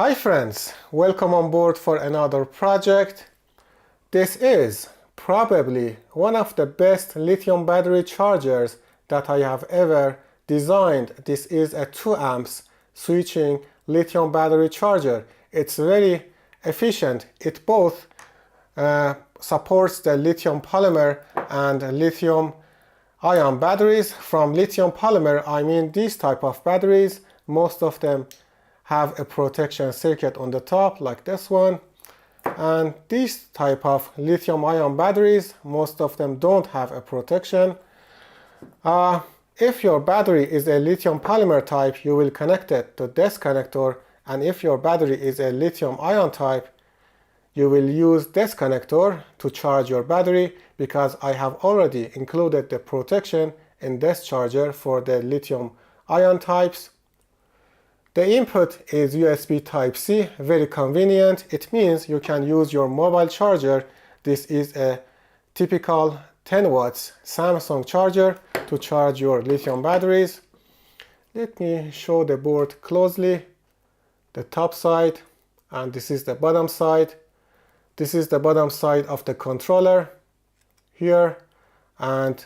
Hi friends, welcome on board for another project. This is probably one of the best lithium battery chargers that I have ever designed. This is a 2 amps switching lithium battery charger. It's very efficient. It both supports the lithium polymer and lithium-ion batteries. From lithium polymer, I mean these type of batteries. Most of them have a protection circuit on the top like this one, and these type of lithium-ion batteries, most of them don't have a protection. If your battery is a lithium polymer type, you will connect it to this connector, and if your battery is a lithium-ion type, you will use this connector to charge your battery, because I have already included the protection in this charger for the lithium-ion types. The input is USB Type-C, very convenient. It means you can use your mobile charger. This is a typical 10 watts Samsung charger to charge your lithium batteries. Let me show the board closely. The top side, and this is the bottom side. This is the bottom side of the controller here, and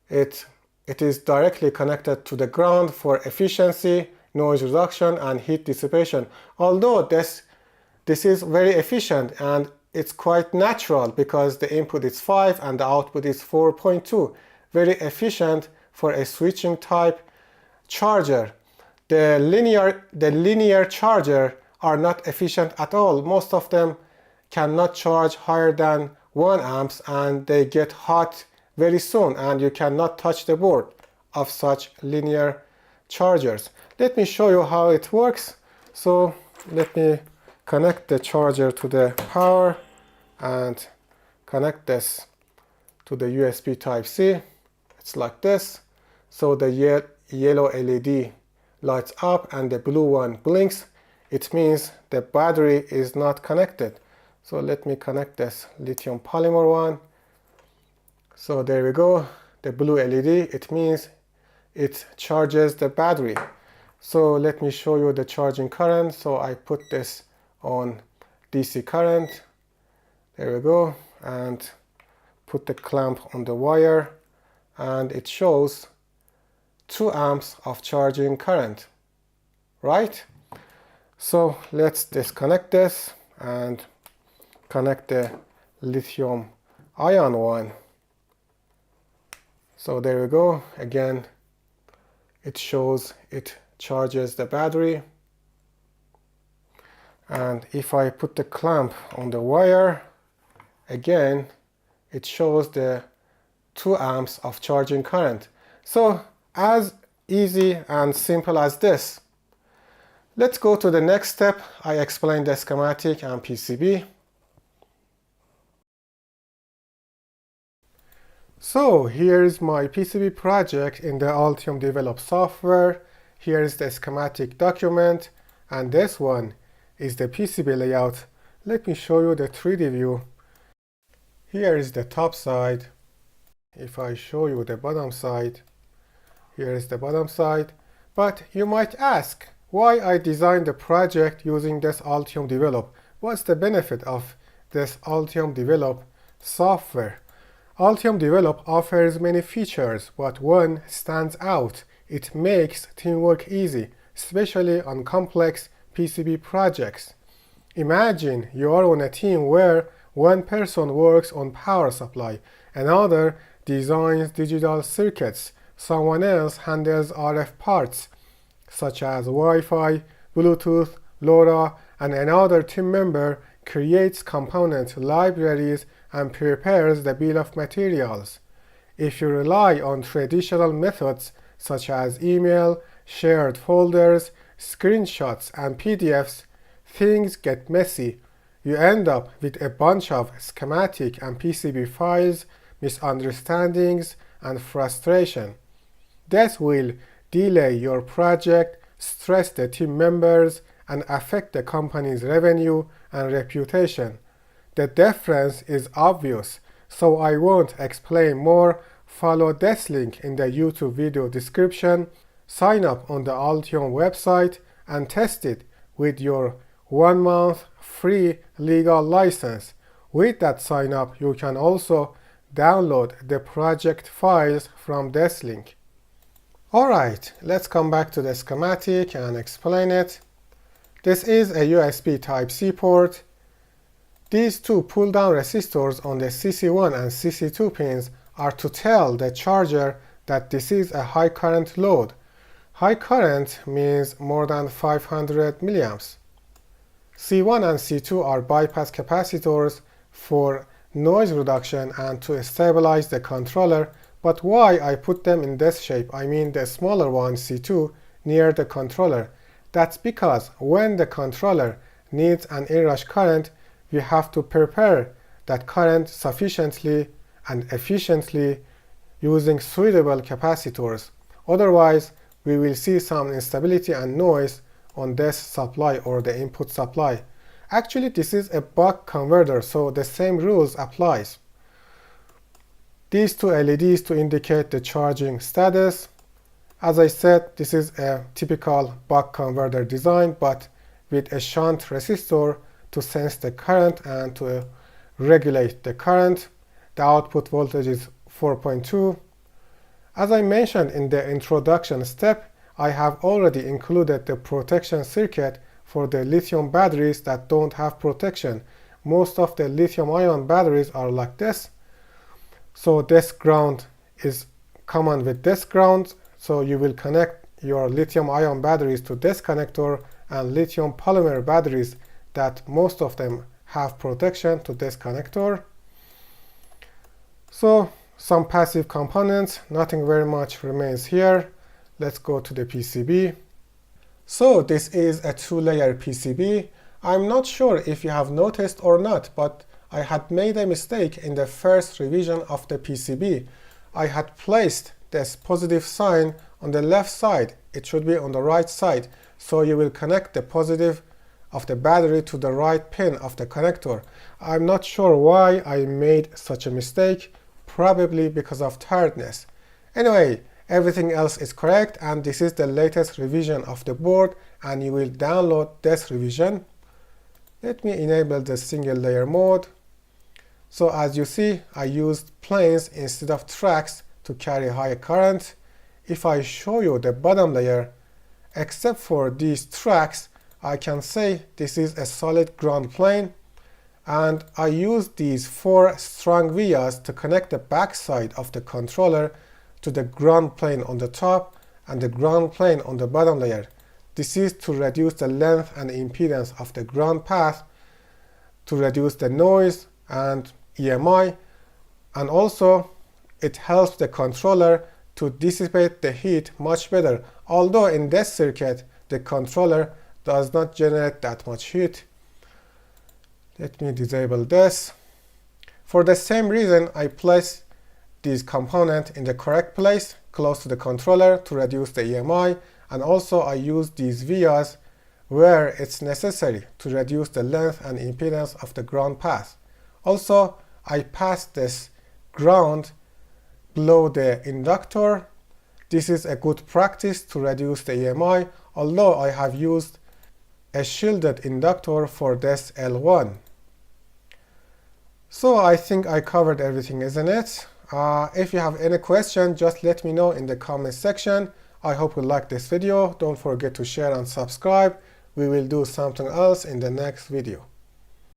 it is directly connected to the ground for efficiency, noise reduction and heat dissipation. Although this is very efficient and it's quite natural because the input is 5 and the output is 4.2. Very efficient for a switching type charger. The linear charger are not efficient at all. Most of them cannot charge higher than 1 amps and they get hot very soon, and you cannot touch the board of such linear chargers. Let me show you how it works. So let me connect the charger to the power and connect this to the USB Type-C. It's like this. So the yellow LED lights up and the blue one blinks. It means the battery is not connected. So let me connect this lithium polymer one. So there we go. The blue LED, it means it charges the battery. So let me show you the charging current. So I put this on DC current. There we go. And put the clamp on the wire. And it shows 2 amps of charging current. Right? So let's disconnect this and connect the lithium-ion one. So there we go. Again, it shows it charges the battery. And if I put the clamp on the wire, again, it shows the 2 amps of charging current. So as easy and simple as this. Let's go to the next step. I explained the schematic and PCB. So here's my PCB project in the Altium Develop software. Here is the schematic document, and this one is the PCB layout. Let me show you the 3D view. Here is the top side. If I show you the bottom side, here is the bottom side. But you might ask why I designed the project using this Altium Develop. What's the benefit of this Altium Develop software? Altium Develop offers many features, but one stands out. It makes teamwork easy, especially on complex PCB projects. Imagine you are on a team where one person works on power supply, another designs digital circuits, someone else handles RF parts, such as Wi-Fi, Bluetooth, LoRa, and another team member creates component libraries and prepares the bill of materials. If you rely on traditional methods such as email, shared folders, screenshots, and PDFs, things get messy. You end up with a bunch of schematic and PCB files, misunderstandings, and frustration. This will delay your project, stress the team members, and affect the company's revenue and reputation. The difference is obvious, so I won't explain more. Follow this link in the YouTube video description, sign up on the Altium website, and test it with your 1 month free legal license. With that sign up, you can also download the project files from this link. Alright, let's come back to the schematic and explain it. This is a USB Type-C port. These two pull-down resistors on the CC1 and CC2 pins are to tell the charger that this is a high current load. High current means more than 500 milliamps. C1 and C2 are bypass capacitors for noise reduction and to stabilize the controller, but why I put them in this shape, I mean the smaller one, C2, near the controller. That's because when the controller needs an inrush current, we have to prepare that current sufficiently and efficiently using suitable capacitors. Otherwise, we will see some instability and noise on this supply or the input supply. Actually, this is a buck converter, so the same rules applies. These two LEDs to indicate the charging status. As I said, this is a typical buck converter design, but with a shunt resistor to sense the current and to regulate the current. The output voltage is 4.2. As I mentioned in the introduction step, I have already included the protection circuit for the lithium batteries that don't have protection. Most of the lithium-ion batteries are like this. So this ground is common with this ground. So you will connect your lithium-ion batteries to this connector, and lithium-polymer batteries that most of them have protection to this connector. So some passive components, nothing very much remains here. Let's go to the PCB. So this is a 2-layer PCB. I'm not sure if you have noticed or not, but I had made a mistake in the first revision of the PCB. I had placed this positive sign on the left side. It should be on the right side. So you will connect the positive of the battery to the right pin of the connector. I'm not sure why I made such a mistake, probably because of tiredness. Anyway, everything else is correct, and this is the latest revision of the board, and you will download this revision. Let me enable the single layer mode. So as you see, I used planes instead of tracks to carry high current. If I show you the bottom layer, except for these tracks, I can say this is a solid ground plane, and I use these 4 strong vias to connect the backside of the controller to the ground plane on the top and the ground plane on the bottom layer. This is to reduce the length and impedance of the ground path, to reduce the noise and EMI, and also it helps the controller to dissipate the heat much better, although in this circuit the controller does not generate that much heat. Let me disable this. For the same reason, I place these components in the correct place, close to the controller, to reduce the EMI, and also I use these vias where it's necessary to reduce the length and impedance of the ground path. Also, I pass this ground below the inductor. This is a good practice to reduce the EMI, although I have used a shielded inductor for this L1. So I think I covered everything, isn't it? If you have any question, just let me know in the comment section. I hope you liked this video. Don't forget to share and subscribe. We will do something else in the next video.